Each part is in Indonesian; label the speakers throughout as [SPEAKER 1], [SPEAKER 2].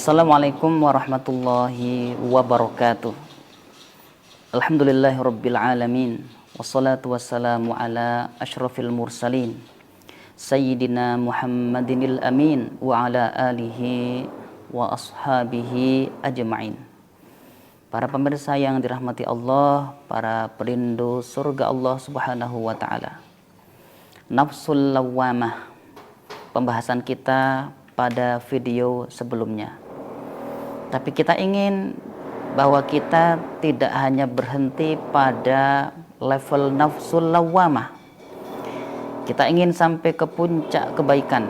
[SPEAKER 1] Assalamualaikum warahmatullahi wabarakatuh. Alhamdulillahirabbil alamin. Wassalatu wassalamu ala asyrafil mursalin Sayyidina Muhammadinil amin wa ala alihi wa ashabihi ajma'in. Para pemirsa yang dirahmati Allah, para perindu surga Allah Subhanahu wa taala. Nafsul lawwamah. Pembahasan kita pada video sebelumnya. Tapi kita ingin bahwa kita tidak hanya berhenti pada level nafsul lawwamah. Kita ingin sampai ke puncak kebaikan.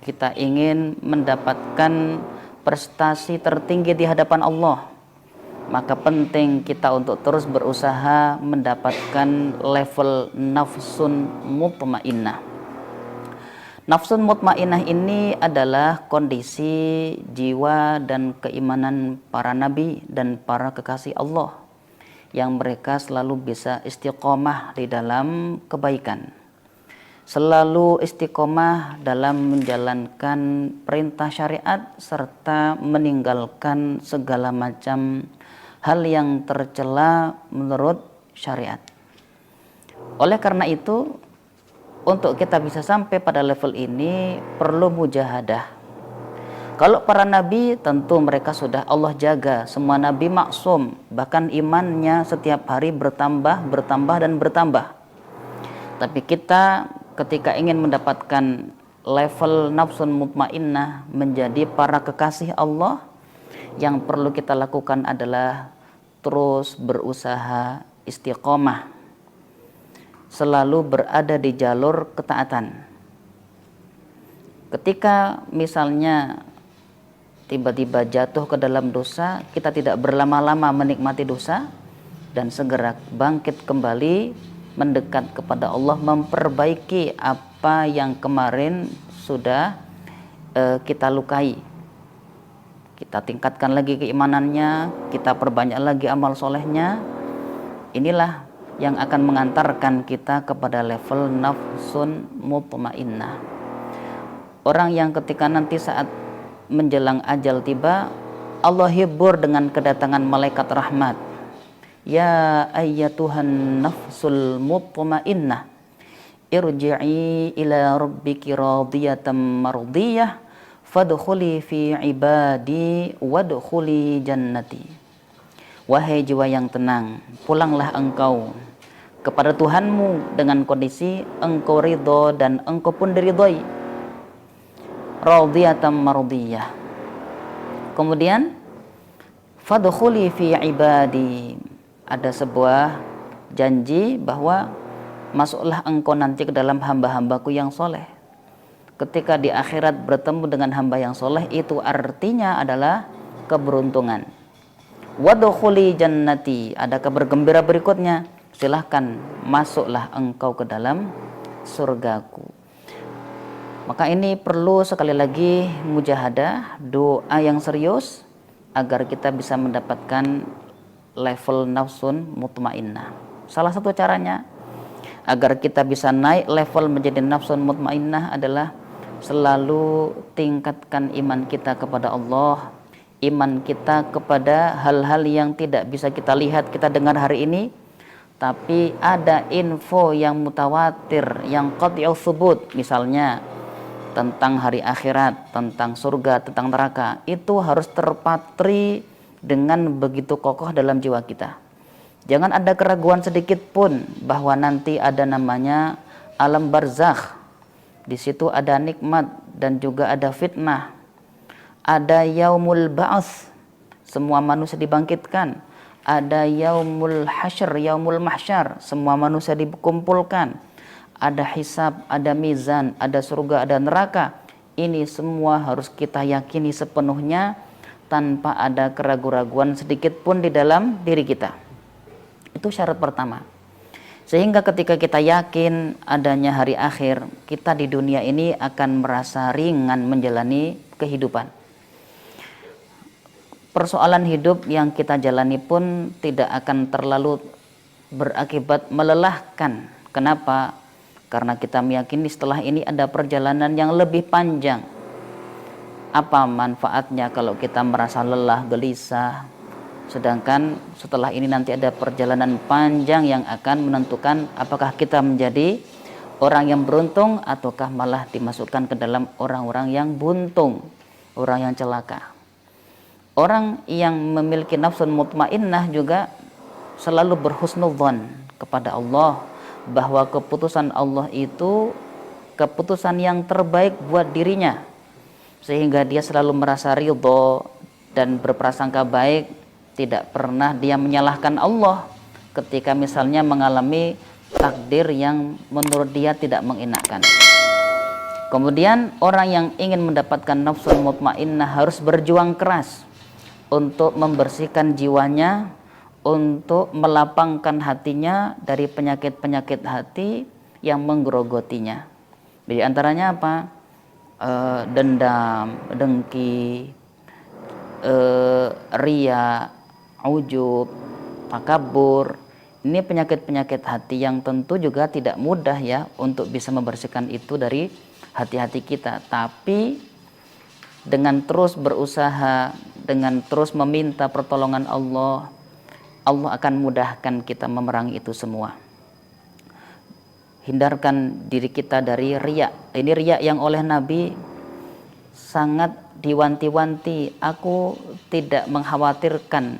[SPEAKER 1] Kita ingin mendapatkan prestasi tertinggi di hadapan Allah. Maka penting kita untuk terus berusaha mendapatkan level nafsun mutmainnah. Nafsun mutmainnah ini adalah kondisi jiwa dan keimanan para nabi dan para kekasih Allah yang mereka selalu bisa istiqomah di dalam kebaikan, selalu istiqomah dalam menjalankan perintah syariat serta meninggalkan segala macam hal yang tercela menurut syariat. Oleh karena itu, untuk kita bisa sampai pada level ini perlu mujahadah. Kalau para nabi tentu mereka sudah Allah jaga, semua nabi maksum, bahkan imannya setiap hari bertambah dan bertambah. Tapi kita ketika ingin mendapatkan level nafsun mutmainnah menjadi para kekasih Allah, yang perlu kita lakukan adalah terus berusaha istiqomah, selalu berada di jalur ketaatan. Ketika misalnya tiba-tiba jatuh ke dalam dosa, kita tidak berlama-lama menikmati dosa dan segera bangkit kembali, mendekat kepada Allah, memperbaiki apa yang kemarin sudah kita lukai. Kita tingkatkan lagi keimanannya, kita perbanyak lagi amal solehnya. Inilah yang akan mengantarkan kita kepada level nafsun mutmainnah. Orang yang ketika nanti saat menjelang ajal tiba, Allah hibur dengan kedatangan malaikat rahmat. Ya ayyatuhan nafsul mutmainnah, irji'i ila rabbiki radiyatan mardiyah, fadkhuli fi ibadi wadkhuli jannati. Wahai jiwa yang tenang, pulanglah engkau kepada Tuhanmu dengan kondisi engkau ridho dan engkau pun diridhoi. Radiyatan mardiyah. Kemudian fadkhuli fi ibadi. Ada sebuah janji bahwa masuklah engkau nanti ke dalam hamba-hambaku yang soleh. Ketika di akhirat bertemu dengan hamba yang soleh, itu artinya adalah keberuntungan. Wadkhuli jannati, ada kabar gembira berikutnya, silahkan masuklah engkau ke dalam surgaku. Maka ini perlu sekali lagi mujahadah, doa yang serius agar kita bisa mendapatkan level nafsun mutmainnah. Salah satu caranya agar kita bisa naik level menjadi nafsun mutmainnah adalah selalu tingkatkan iman kita kepada Allah, iman kita kepada hal-hal yang tidak bisa kita lihat, kita dengar hari ini, tapi ada info yang mutawatir, yang qat'iyyu tsubut, misalnya tentang hari akhirat, tentang surga, tentang neraka, itu harus terpatri dengan begitu kokoh dalam jiwa kita. Jangan ada keraguan sedikit pun bahwa nanti ada namanya alam barzakh. Di situ ada nikmat dan juga ada fitnah. Ada yaumul ba'ats, semua manusia dibangkitkan. Ada yaumul hasyr, yaumul mahsyar, semua manusia dikumpulkan. Ada hisab, ada mizan, ada surga, ada neraka. Ini semua harus kita yakini sepenuhnya tanpa ada keraguan-raguan sedikit pun di dalam diri kita. Itu syarat pertama. Sehingga ketika kita yakin adanya hari akhir, kita di dunia ini akan merasa ringan menjalani kehidupan. Persoalan hidup yang kita jalani pun tidak akan terlalu berakibat melelahkan. Kenapa? Karena kita meyakini setelah ini ada perjalanan yang lebih panjang. Apa manfaatnya kalau kita merasa lelah, gelisah, sedangkan setelah ini nanti ada perjalanan panjang yang akan menentukan apakah kita menjadi orang yang beruntung ataukah malah dimasukkan ke dalam orang-orang yang buntung, orang yang celaka. Orang yang memiliki nafsun mutmainnah juga selalu berhusnudzon kepada Allah, bahwa keputusan Allah itu keputusan yang terbaik buat dirinya, sehingga dia selalu merasa ridho dan berprasangka baik. Tidak pernah dia menyalahkan Allah ketika misalnya mengalami takdir yang menurut dia tidak mengenakan. Kemudian orang yang ingin mendapatkan nafsul mutmainnah harus berjuang keras untuk membersihkan jiwanya, untuk melapangkan hatinya dari penyakit-penyakit hati yang menggerogotinya. Di antaranya apa? Dendam, dengki, riya, ujub, takabur. Ini penyakit-penyakit hati yang tentu juga tidak mudah ya untuk bisa membersihkan itu dari hati-hati kita. Tapi dengan terus berusaha, dengan terus meminta pertolongan Allah, Allah akan mudahkan kita memerangi itu semua. Hindarkan diri kita dari riya. Ini riya yang oleh Nabi sangat diwanti-wanti. Aku tidak mengkhawatirkan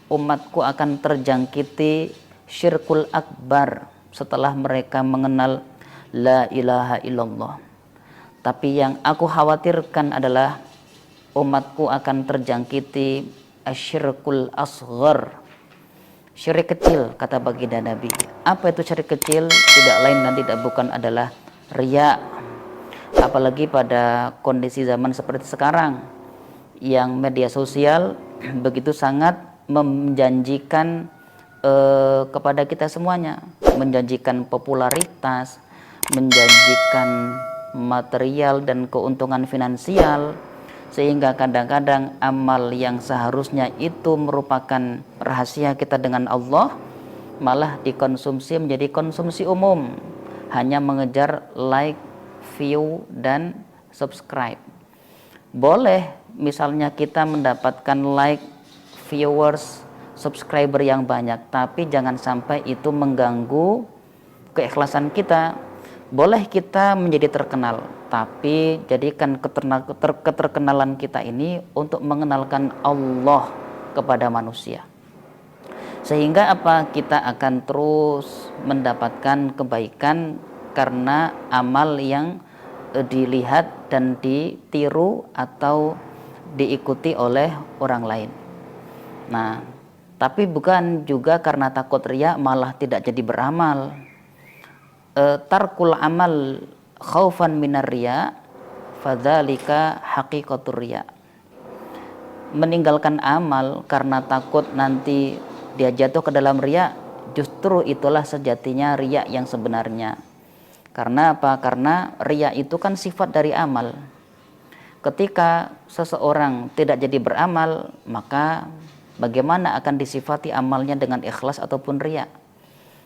[SPEAKER 1] umatku akan terjangkiti syirkul akbar setelah mereka mengenal la ilaha illallah. Tapi yang aku khawatirkan adalah umatku akan terjangkiti asyirkul asghar, syirik kecil, kata baginda Nabi. Apa itu syirik kecil? Tidak lain dan tidak bukan adalah riya. Apalagi pada kondisi zaman seperti sekarang yang media sosial begitu sangat menjanjikan kepada kita semuanya, menjanjikan popularitas, menjanjikan material dan keuntungan finansial, sehingga kadang-kadang amal yang seharusnya itu merupakan rahasia kita dengan Allah malah dikonsumsi menjadi konsumsi umum, hanya mengejar like, view, dan subscribe. Boleh misalnya kita mendapatkan like, viewers, subscriber yang banyak, tapi jangan sampai itu mengganggu keikhlasan kita. Boleh kita menjadi terkenal, tapi jadikan keterkenalan kita ini untuk mengenalkan Allah kepada manusia, sehingga apa, kita akan terus mendapatkan kebaikan karena amal yang dilihat dan ditiru atau diikuti oleh orang lain. Nah, tapi bukan juga karena takut riya malah tidak jadi beramal. Tarkul amal khaufan minar riya fadzalika haqiqatur riya. Meninggalkan amal karena takut nanti dia jatuh ke dalam riya, justru itulah sejatinya riya yang sebenarnya. Karena apa? Karena riya itu kan sifat dari amal. Ketika seseorang tidak jadi beramal, maka bagaimana akan disifati amalnya dengan ikhlas ataupun riya?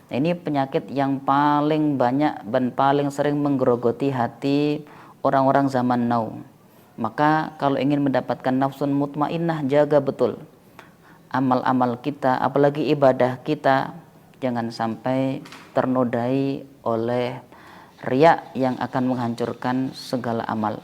[SPEAKER 1] Nah, ini penyakit yang paling banyak dan paling sering menggerogoti hati orang-orang zaman now. Maka kalau ingin mendapatkan nafsun mutmainnah, jaga betul amal-amal kita, apalagi ibadah kita, jangan sampai ternodai oleh riya yang akan menghancurkan segala amal.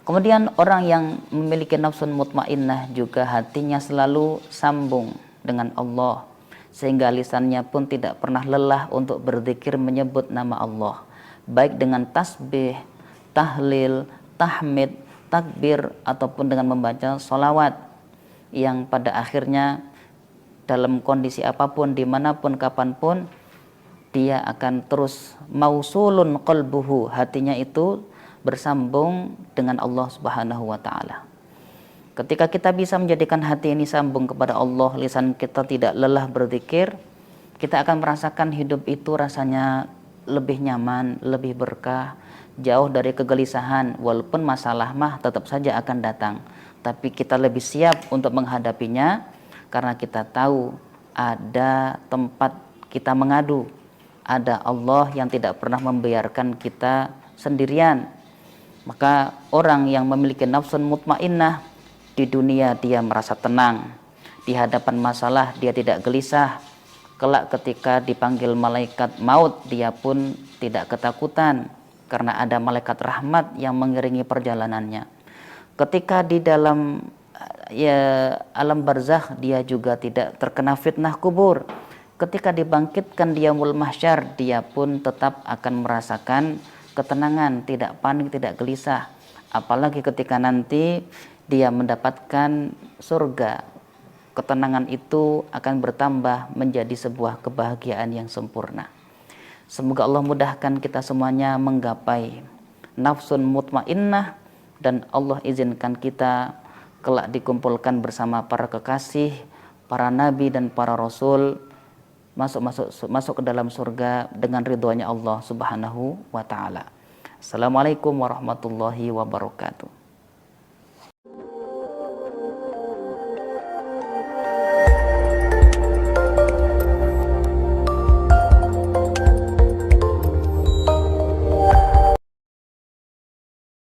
[SPEAKER 1] Kemudian orang yang memiliki nafsun mutmainnah juga hatinya selalu sambung dengan Allah, sehingga lisannya pun tidak pernah lelah untuk berzikir menyebut nama Allah, baik dengan tasbih, tahlil, tahmid, takbir, ataupun dengan membaca sholawat, yang pada akhirnya dalam kondisi apapun, dimanapun, kapanpun, dia akan terus mausulun qalbuhu, hatinya itu bersambung dengan Allah Subhanahu wa ta'ala. Ketika kita bisa menjadikan hati ini sambung kepada Allah, lisan kita tidak lelah berzikir, kita akan merasakan hidup itu rasanya lebih nyaman, lebih berkah, jauh dari kegelisahan. Walaupun masalah mah tetap saja akan datang, tapi kita lebih siap untuk menghadapinya karena kita tahu ada tempat kita mengadu, ada Allah yang tidak pernah membiarkan kita sendirian. Maka orang yang memiliki nafsun mutmainnah, di dunia dia merasa tenang, di hadapan masalah dia tidak gelisah, kelak ketika dipanggil malaikat maut dia pun tidak ketakutan karena ada malaikat rahmat yang mengiringi perjalanannya. Ketika di dalam alam barzakh dia juga tidak terkena fitnah kubur. Ketika dibangkitkan di yaumul mahsyar dia pun tetap akan merasakan ketenangan, tidak panik, tidak gelisah. Apalagi ketika nanti dia mendapatkan surga, ketenangan itu akan bertambah menjadi sebuah kebahagiaan yang sempurna. Semoga Allah mudahkan kita semuanya menggapai nafsun mutmainnah, dan Allah izinkan kita kelak dikumpulkan bersama para kekasih, para nabi dan para rasul, masuk ke dalam surga dengan ridhonya Allah Subhanahu wa taala. Assalamualaikum warahmatullahi wabarakatuh.